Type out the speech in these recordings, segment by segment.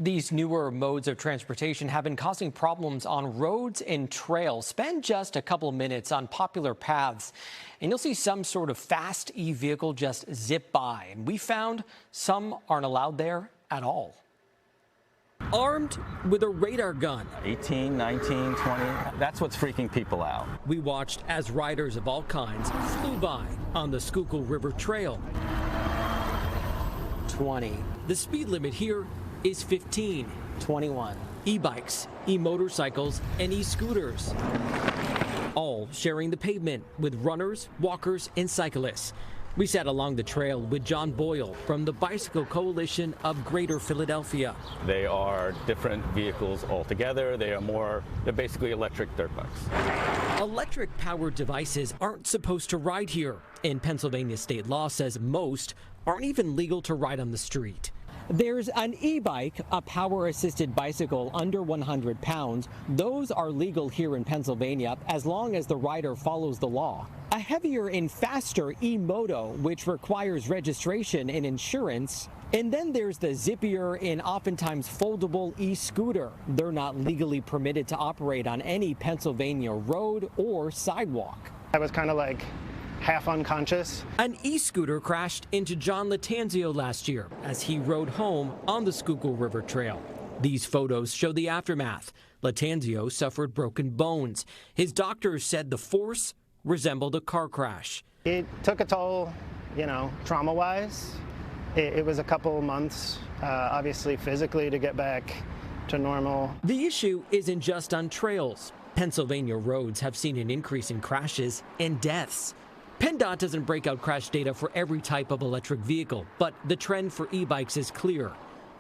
These newer modes of transportation have been causing problems on roads and trails. Spend just a couple of minutes on popular paths and you'll see some sort of fast e-vehicle just zip by. And we found some aren't allowed there at all. Armed with a radar gun. 18, 19, 20, that's what's freaking people out. We watched as riders of all kinds flew by on the Schuylkill River Trail. 20. The speed limit here is 15. 21. E-bikes, e-motorcycles, and e-scooters, all sharing the pavement with runners, walkers, and cyclists. We sat along the trail with John Boyle from the Bicycle Coalition of Greater Philadelphia. They are different vehicles altogether. They're basically electric dirt bikes. Electric-powered devices aren't supposed to ride here, and Pennsylvania state law says most aren't even legal to ride on the street. There's an e-bike, a power-assisted bicycle under 100 pounds. Those are legal here in Pennsylvania as long as the rider follows the law. A heavier and faster e-moto, which requires registration and insurance. And then there's the zippier and oftentimes foldable e-scooter. They're not legally permitted to operate on any Pennsylvania road or sidewalk. I was kind of like half unconscious. An e-scooter crashed into John Latanzio last year as he rode home on the Schuylkill River Trail. These photos show the aftermath. Latanzio suffered broken bones. His doctors said the force resembled a car crash. It took a toll, trauma-wise. It was a couple months, obviously physically, to get back to normal. The issue isn't just on trails. Pennsylvania roads have seen an increase in crashes and deaths. PennDOT doesn't break out crash data for every type of electric vehicle, but the trend for e-bikes is clear.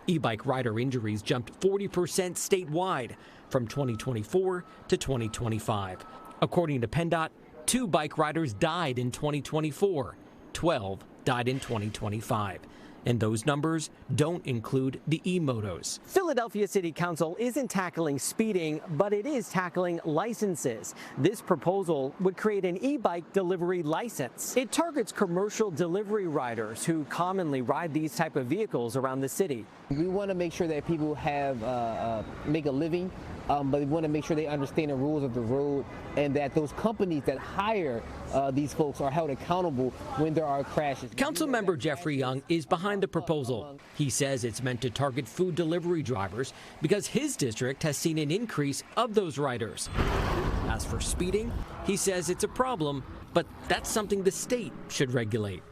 E-bike rider injuries jumped 40% statewide from 2024 to 2025. According to PennDOT, 2 bike riders died in 2024, 12 died in 2025. And those numbers don't include the e-motos. Philadelphia City Council isn't tackling speeding, but it is tackling licenses. This proposal would create an e-bike delivery license. It targets commercial delivery riders who commonly ride these type of vehicles around the city. We want to make sure that people have make a living, but we want to make sure they understand the rules of the road and that those companies that hire these folks are held accountable when there are crashes. Councilmember Jeffrey Young is behind the proposal. He says it's meant to target food delivery drivers because his district has seen an increase of those riders. As for speeding, he says it's a problem, but that's something the state should regulate.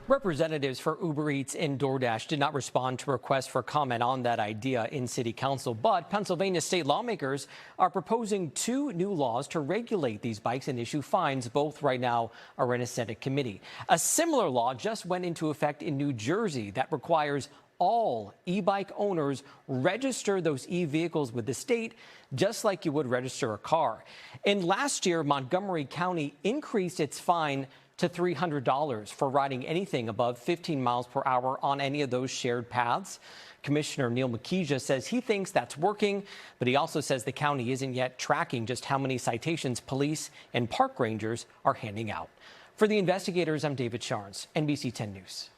Representatives for Uber Eats and DoorDash did not respond to requests for comment on that idea in City Council, but Pennsylvania state lawmakers are proposing 2 new laws to regulate these bikes and issue fines. Both right now are in a Senate committee. A similar law just went into effect in New Jersey that requires all e-bike owners register those e-vehicles with the state, just like you would register a car. And last year, Montgomery County increased its fine to $300 for riding anything above 15 miles per hour on any of those shared paths. Commissioner Neil McKeeja says he thinks that's working, but he also says the county isn't yet tracking just how many citations police and park rangers are handing out. For the investigators, I'm David Charns, NBC 10 News.